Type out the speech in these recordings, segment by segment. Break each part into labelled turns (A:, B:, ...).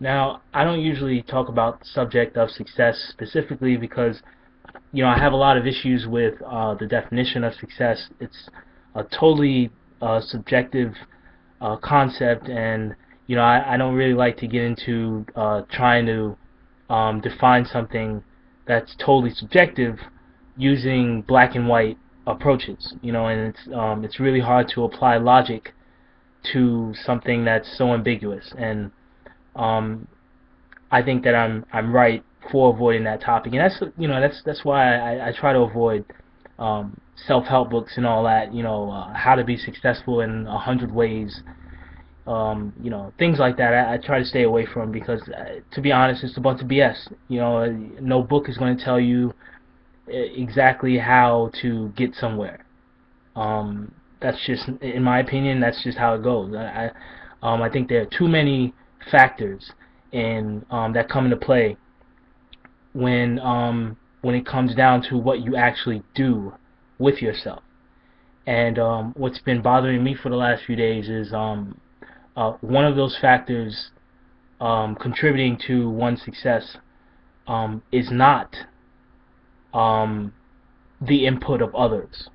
A: Now, I don't usually talk about the subject of success specifically because, I have a lot of issues with the definition of success. It's a totally subjective concept, and I don't really like to get into trying to define something that's totally subjective using black and white approaches. And it's really hard to apply logic to something that's so ambiguous. And um, I think that I'm right for avoiding that topic, and that's why I try to avoid self-help books and all that. How to be successful in 100 ways. Things like that. I try to stay away from because, to be honest, it's a bunch of BS. No book is going to tell you exactly how to get somewhere. That's just, in my opinion, that's just how it goes. I think there are too many factors in that come into play when it comes down to what you actually do with yourself. And what's been bothering me for the last few days is one of those factors contributing to one's success is not um, the input of others.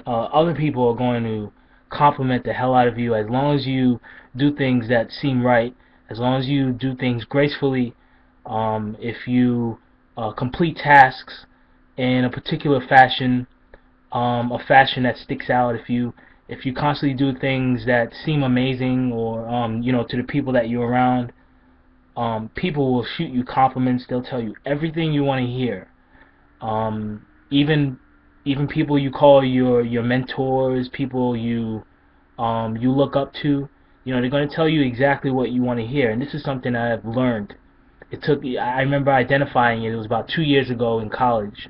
A: Other people are going to compliment the hell out of you as long as you do things that seem right, as long as you do things gracefully. If you complete tasks in a particular fashion, a fashion that sticks out, if you constantly do things that seem amazing, or to the people that you're around, people will shoot you compliments. They'll tell you everything you want to hear. Even people you call your mentors, people you look up to, they're going to tell you exactly what you want to hear. And this is something I've learned. I remember identifying it. It was about 2 years ago in college,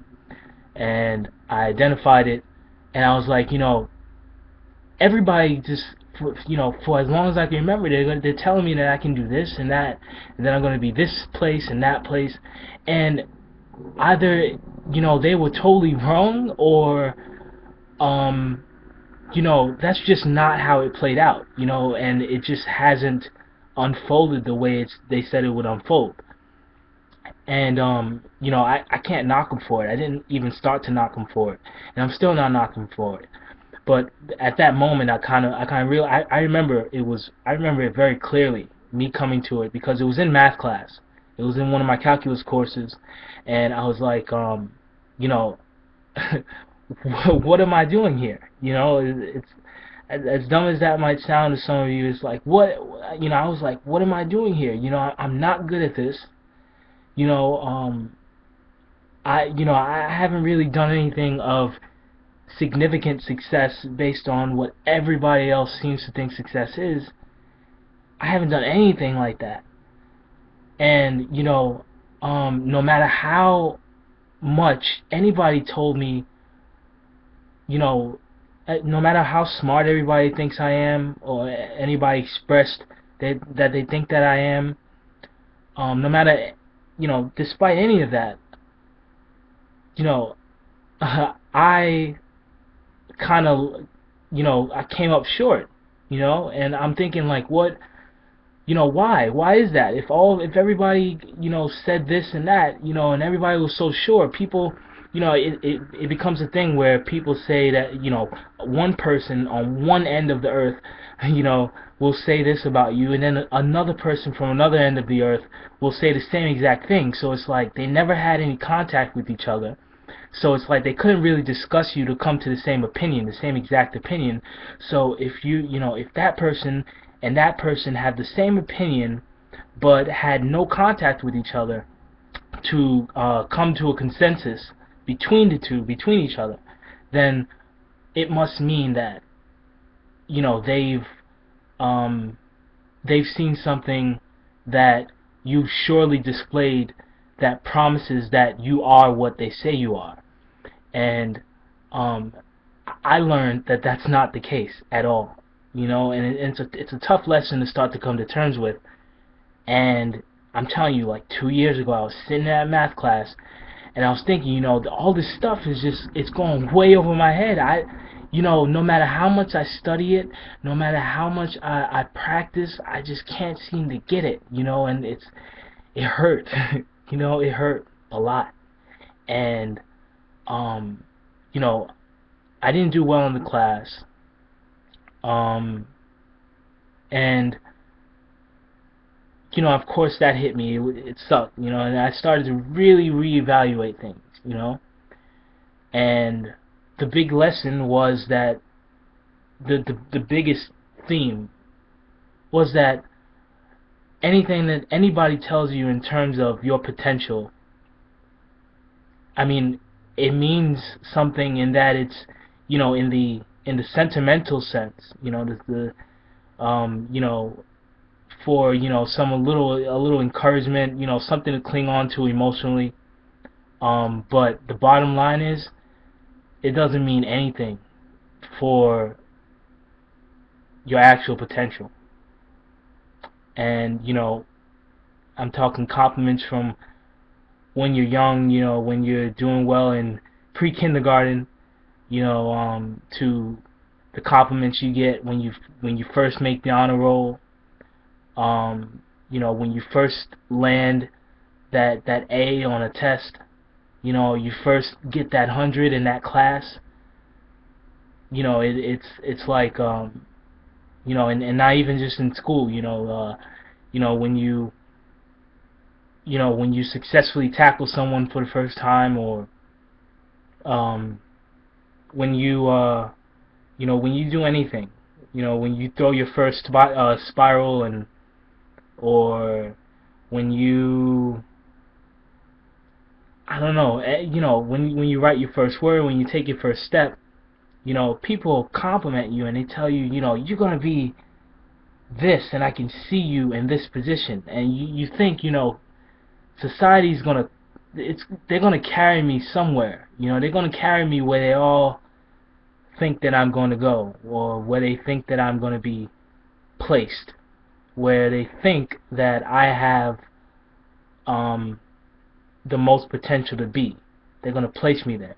A: and I identified it, and I was like, everybody just, for as long as I can remember, they're telling me that I can do this and that, and then I'm going to be this place and that place, and either they were totally wrong, or that's just not how it played out, and it just hasn't unfolded the way they said it would unfold. And I can't knock them for it. I didn't even start to knock them for it, and I'm still not knocking them for it. But at that moment, I kind of real I remember it very clearly, me coming to it, because it was in math class. It was in one of my calculus courses, and I was like, you know, what am I doing here? It's as dumb as that might sound to some of you. It's like, what, I was like, what am I doing here? I'm not good at this. You know, I haven't really done anything of significant success based on what everybody else seems to think success is. I haven't done anything like that. And no matter how much anybody told me, you know, no matter how smart everybody thinks I am, or anybody expressed that they think that I am, no matter, despite any of that, you know, I kind of, I came up short, and I'm thinking, like, what, why is that? If everybody, said this and that, and everybody was so sure, people, it becomes a thing where people say that, one person on one end of the earth, will say this about you, and then another person from another end of the earth will say the same exact thing. So it's like they never had any contact with each other. So it's like they couldn't really discuss you to come to the same opinion, the same exact opinion. So if that person and that person had the same opinion, but had no contact with each other to come to a consensus between the two, between each other, then it must mean that you know they've um, they've seen something that you've surely displayed that promises that you are what they say you are. And um, I learned that that's not the case at all. And it's a tough lesson to start to come to terms with. And I'm telling you, like 2 years ago, I was sitting in that math class, and I was thinking, all this stuff is just, it's going way over my head. no matter how much I study it, no matter how much I practice, I just can't seem to get it, and it hurt. It hurt a lot. And, um, you know, I didn't do well in the class. Um, and, of course that hit me. It sucked, and I started to really reevaluate things, and the big lesson was that the biggest theme was that anything that anybody tells you in terms of your potential, I mean, it means something in that it's, in the sentimental sense, for, some a little encouragement, something to cling on to emotionally. But the bottom line is, it doesn't mean anything for your actual potential. And, I'm talking compliments from when you're young, when you're doing well in pre-kindergarten, to the compliments you get when you first make the honor roll, when you first land that A on a test, you first get that 100 in that class. It's like, and not even just in school, when you successfully tackle someone for the first time, or um, when you do anything, when you throw your first spiral, or when you, I don't know, when you write your first word, when you take your first step, people compliment you and they tell you, you're gonna be this, and I can see you in this position, and you think, society's gonna, they're gonna carry me somewhere, they're gonna carry me where they all think that I'm going to go, or where they think that I'm going to be placed, where they think that I have the most potential to be. They're going to place me there.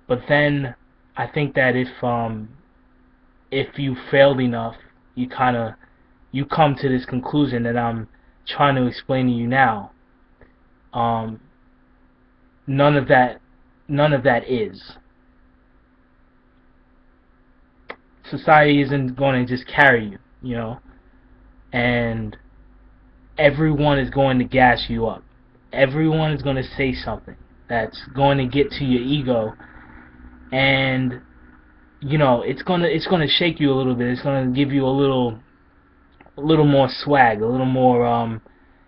A: But then I think that if you failed enough, you come to this conclusion that I'm trying to explain to you now. None of that is. Society isn't going to just carry you, and everyone is going to gas you up. Everyone is going to say something that's going to get to your ego, and it's going to shake you a little bit. It's going to give you a little more swag, a little more.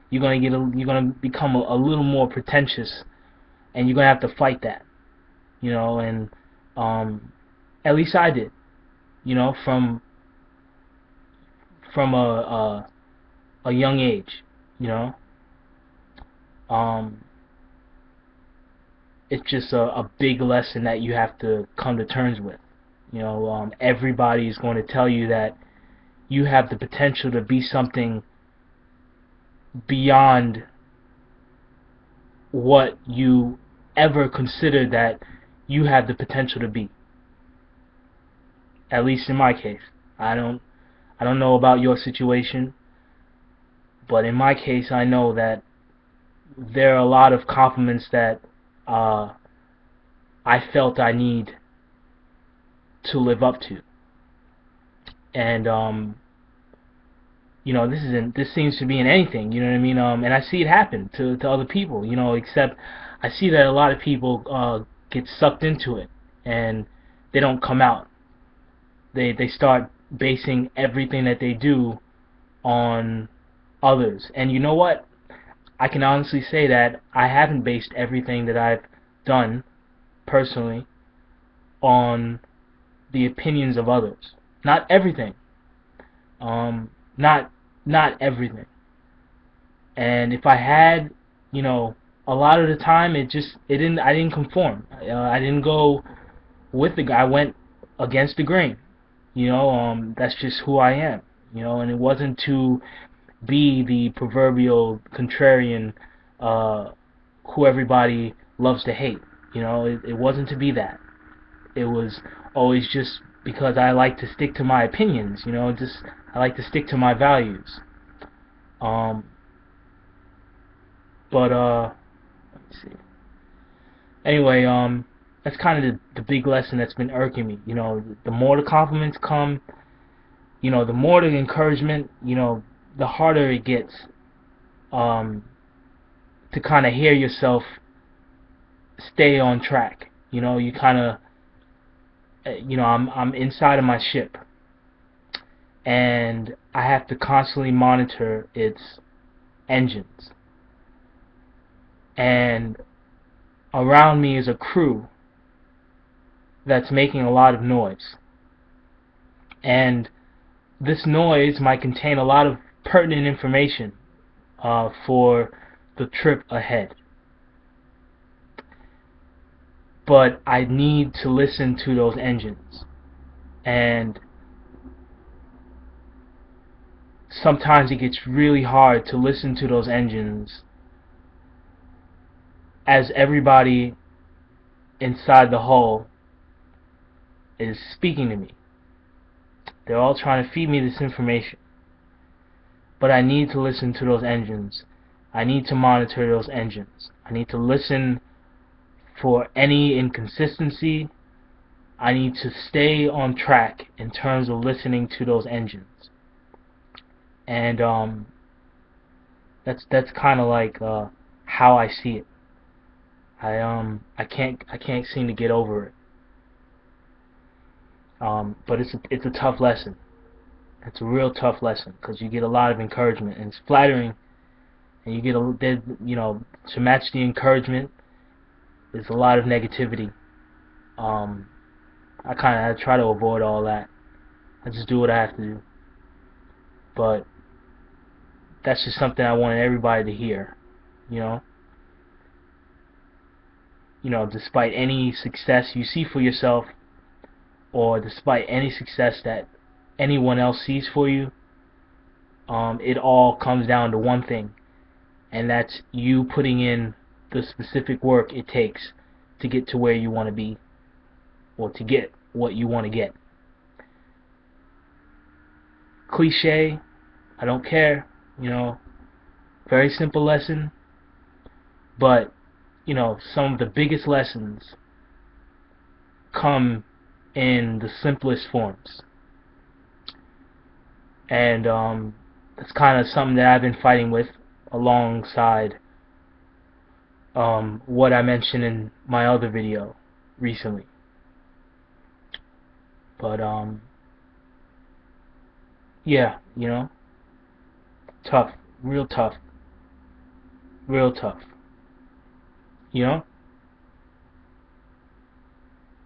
A: You're going to become a little more pretentious, and you're going to have to fight that, and at least I did. From a young age, it's just a big lesson that you have to come to terms with. Everybody is going to tell you that you have the potential to be something beyond what you ever considered that you have the potential to be. At least in my case. I don't know about your situation, but in my case, I know that there are a lot of compliments that I felt I need to live up to. And this seems to be in anything, you know what I mean? And I see it happen to other people, except I see that a lot of people get sucked into it and they don't come out. They start basing everything that they do on others. And you know what? I can honestly say that I haven't based everything that I've done personally on the opinions of others. Not everything. Not everything. And if I had, a lot of the time I didn't conform. I didn't go with the guy. I went against the grain. That's just who I am. And it wasn't to be the proverbial contrarian who everybody loves to hate. It wasn't to be that. it was always just because I like to stick to my opinions, just I like to stick to my values. Um, but let me see. Anyway, that's kind of the big lesson that's been irking me. The more the compliments come, the more the encouragement, the harder it gets um, to kind of hear yourself stay on track. You kind of, I'm inside of my ship, and I have to constantly monitor its engines. And around me is a crew that's making a lot of noise. And this noise might contain a lot of pertinent information for the trip ahead. But I need to listen to those engines. And sometimes it gets really hard to listen to those engines as everybody inside the hull is speaking to me. They're all trying to feed me this information. But I need to listen to those engines. I need to monitor those engines. I need to listen for any inconsistency. I need to stay on track in terms of listening to those engines. And that's kind of like how I see it. I can't seem to get over it. But it's a tough lesson. It's a real tough lesson because you get a lot of encouragement and it's flattering, and you get to match the encouragement is a lot of negativity. I try to avoid all that. I just do what I have to do. But that's just something I wanted everybody to hear. You know, despite any success you see for yourself, or despite any success that anyone else sees for you, it all comes down to one thing, and that's you putting in the specific work it takes to get to where you want to be, or to get what you want to get. Cliche, I don't care, very simple lesson, but some of the biggest lessons come in the simplest forms. And it's kind of something that I've been fighting with alongside what I mentioned in my other video recently. But yeah, tough, real tough, real tough.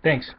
A: Thanks.